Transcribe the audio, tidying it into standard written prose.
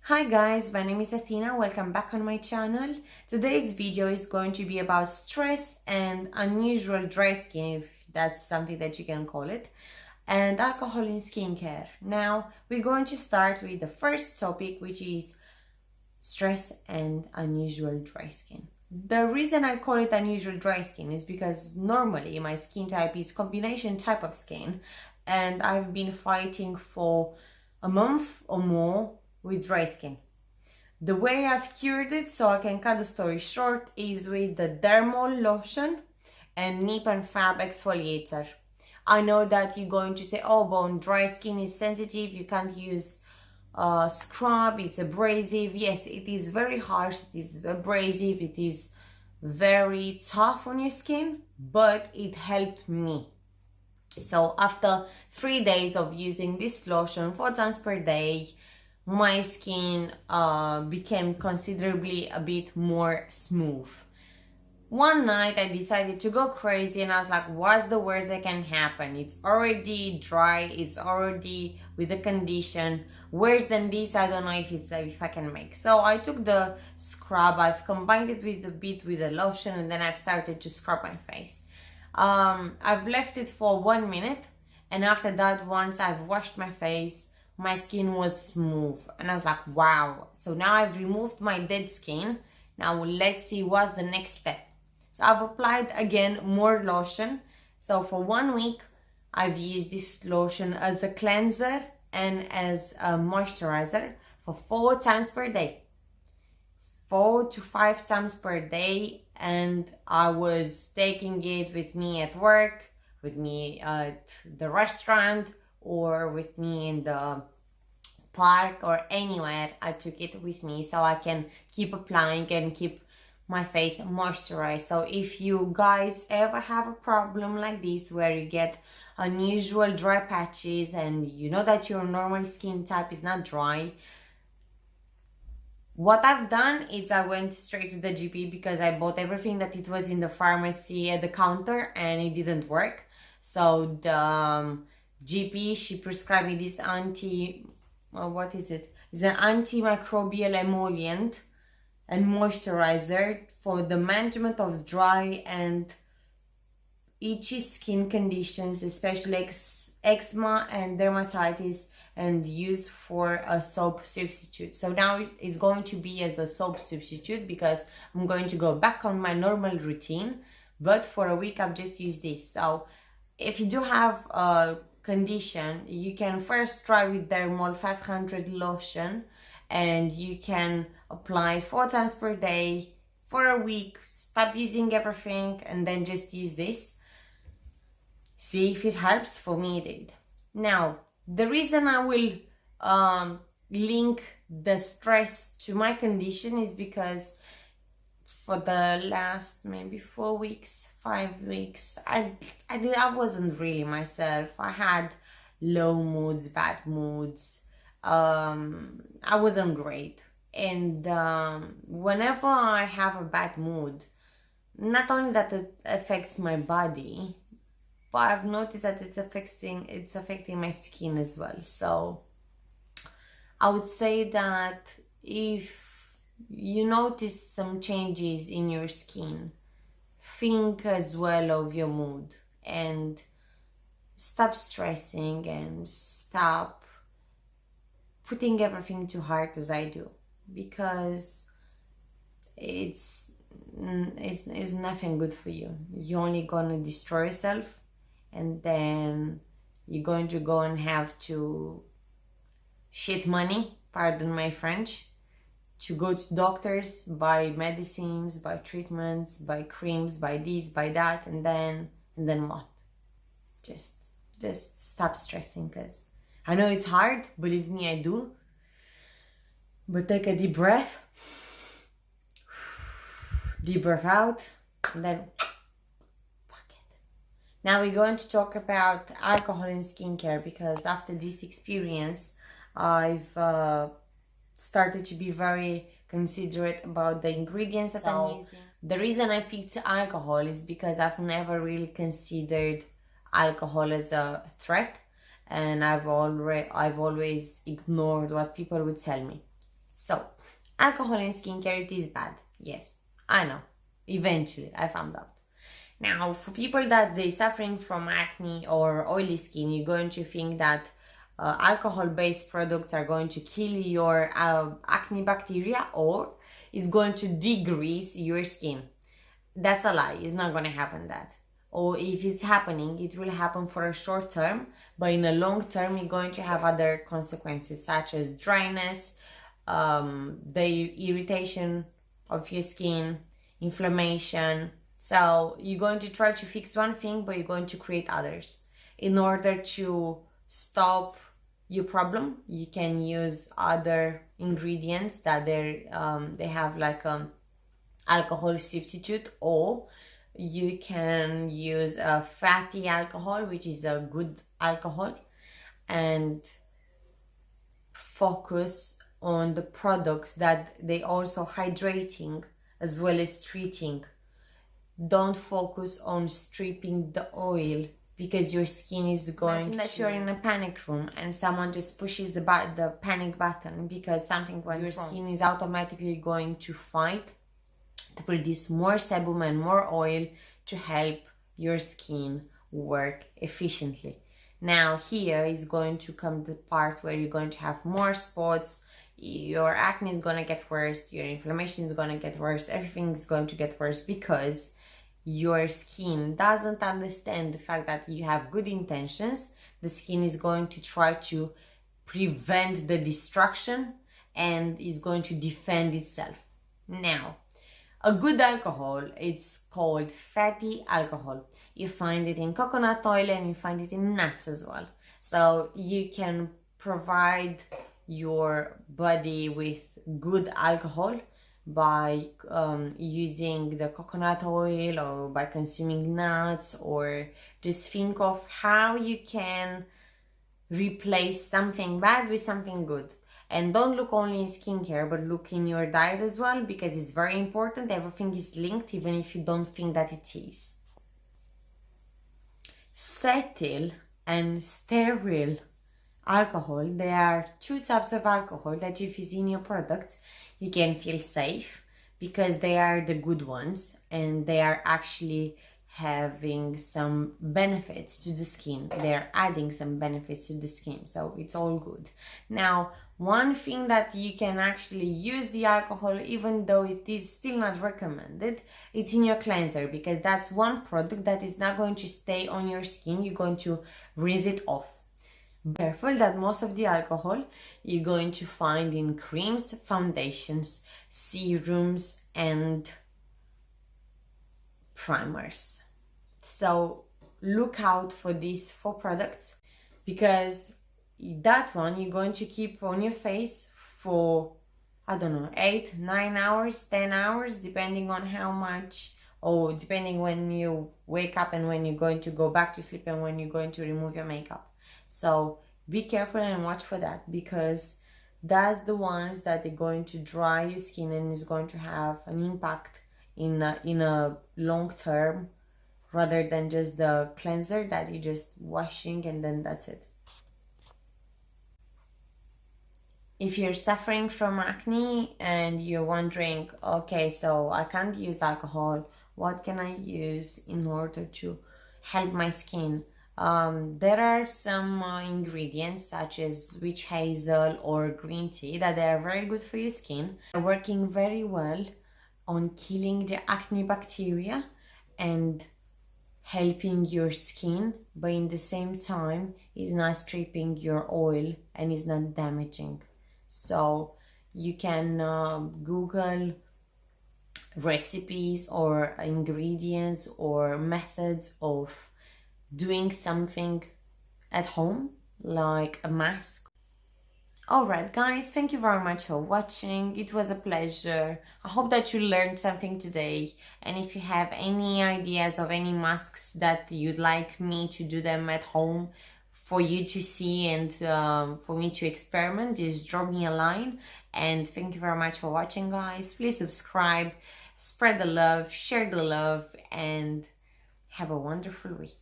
Hi guys, my name is Athena. Welcome back on my channel. Today's video is going to be about stress and unusual dry skin, if that's something that you can call it, and alcohol in skincare. Now, we're going to start with the first topic, which is stress and unusual dry skin. The reason I call it unusual dry skin is because normally my skin type is combination type of skin, and I've been fighting for a month or more with dry skin. The way I've cured it, so I can cut the story short, is with the Dermol lotion and Nip and Fab exfoliator. I know that you're going to say, oh, but dry skin is sensitive, you can't use scrub, it's abrasive. Yes, it is very harsh, it is abrasive, it is very tough on your skin, but it helped me. So after 3 days of using this lotion 4 times per day, my skin became considerably a bit more smooth. One night I decided to go crazy and I was like, what's the worst that can happen? It's already dry, it's already with a condition. Worse than this, I don't know if I can make. So I took the scrub, I've combined it with a bit with the lotion, and then I've started to scrub my face. I've left it for 1 minute, and after that, once I've washed my face, my skin was smooth and I was like, wow. So now I've removed my dead skin. Now let's see what's the next step. So I've applied again more lotion. So for 1 week I've used this lotion as a cleanser and as a moisturizer for 4 times per day, 4 to 5 times per day. And I was taking it with me at work, with me at the restaurant, or with me in the park or anywhere. I took it with me so I can keep applying and keep my face moisturized. So if you guys ever have a problem like this where you get unusual dry patches and you know that your normal skin type is not dry, what I've done is I went straight to the GP because I bought everything that it was in the pharmacy at the counter and it didn't work. So the GP, she prescribed me this what is it? It's an antimicrobial emollient and moisturizer for the management of dry and itchy skin conditions, especially eczema and dermatitis, and used for a soap substitute. So now it's going to be as a soap substitute because I'm going to go back on my normal routine, but for a week I've just used this. So if you do have a condition, you can first try with Dermol 500 lotion, and you can apply it 4 times per day for a week. Stop using everything and then just use this. See if it helps. For me it did. Now, the reason I will link the stress to my condition is because for the last maybe 4 weeks, 5 weeks, I wasn't really myself. I had low moods, bad moods. I wasn't great. And whenever I have a bad mood, not only that it affects my body, but I've noticed that it's affecting my skin as well. So I would say that if you notice some changes in your skin, think as well of your mood and stop stressing and stop putting everything to heart as I do, because it's nothing good for you. You're only gonna destroy yourself, and then you're going to go and have to shit money, pardon my French, to go to doctors, buy medicines, buy treatments, buy creams, buy this, buy that, and then what? Just stop stressing, because I know it's hard, believe me, I do. But take a deep breath. Deep breath out, and then fuck it. Now we're going to talk about alcohol in skincare, because after this experience, I've started to be very considerate about the ingredients that I'm using. The reason I picked alcohol is because I've never really considered alcohol as a threat, and I've always ignored what people would tell me. So, alcohol in skincare, it is bad. Yes, I know. Eventually, I found out. Now, for people that they suffering from acne or oily skin, you're going to think that alcohol-based products are going to kill your acne bacteria or is going to degrease your skin. That's a lie. It's not going to happen that. Or if it's happening, it will happen for a short term, but in a long term, you're going to have other consequences such as dryness, the irritation of your skin, inflammation. So you're going to try to fix one thing, but you're going to create others. In order to stop your problem, you can use other ingredients that they have like alcohol substitute, or you can use a fatty alcohol, which is a good alcohol, and focus on the products that they also hydrating as well as treating. Don't focus on stripping the oil because your skin is going to... Imagine that you're in a panic room and someone just pushes the panic button because something went wrong. Your skin is automatically going to fight to produce more sebum and more oil to help your skin work efficiently. Now here is going to come the part where you're going to have more spots, your acne is going to get worse, your inflammation is going to get worse, everything is going to get worse because your skin doesn't understand the fact that you have good intentions. The skin is going to try to prevent the destruction and is going to defend itself. Now, a good alcohol, it's called fatty alcohol. You find it in coconut oil and you find it in nuts as well. So you can provide your body with good alcohol by using the coconut oil or by consuming nuts, or just think of how you can replace something bad with something good. And don't look only in skincare, but look in your diet as well, because it's very important. Everything is linked, even if you don't think that it is. Cetyl and stearyl alcohol, there are two types of alcohol that if you use in your products, you can feel safe because they are the good ones and they are actually having some benefits to the skin. They're adding some benefits to the skin, so it's all good. Now, one thing that you can actually use the alcohol, even though it is still not recommended, it's in your cleanser, because that's one product that is not going to stay on your skin. You're going to rinse it off. Be careful that most of the alcohol you're going to find in creams, foundations, serums, and primers. So look out for these 4 products, because that one you're going to keep on your face for, I don't know, 8, 9 hours, 10 hours, depending on how much, or depending when you wake up and when you're going to go back to sleep and when you're going to remove your makeup. So be careful and watch for that, because that's the ones that are going to dry your skin and is going to have an impact in a long term, rather than just the cleanser that you're just washing and then that's it. If you're suffering from acne and you're wondering, okay, so I can't use alcohol, what can I use in order to help my skin? There are some ingredients such as witch hazel or green tea that they are very good for your skin. They're working very well on killing the acne bacteria and helping your skin, but in the same time is not stripping your oil and is not damaging. So you can Google recipes or ingredients or methods of doing something at home, like a mask. Alright guys, thank you very much for watching. It was a pleasure. I hope that you learned something today, and if you have any ideas of any masks that you'd like me to do them at home for you to see and for me to experiment, just drop me a line. And thank you very much for watching guys. Please subscribe, spread the love, share the love, and have a wonderful week.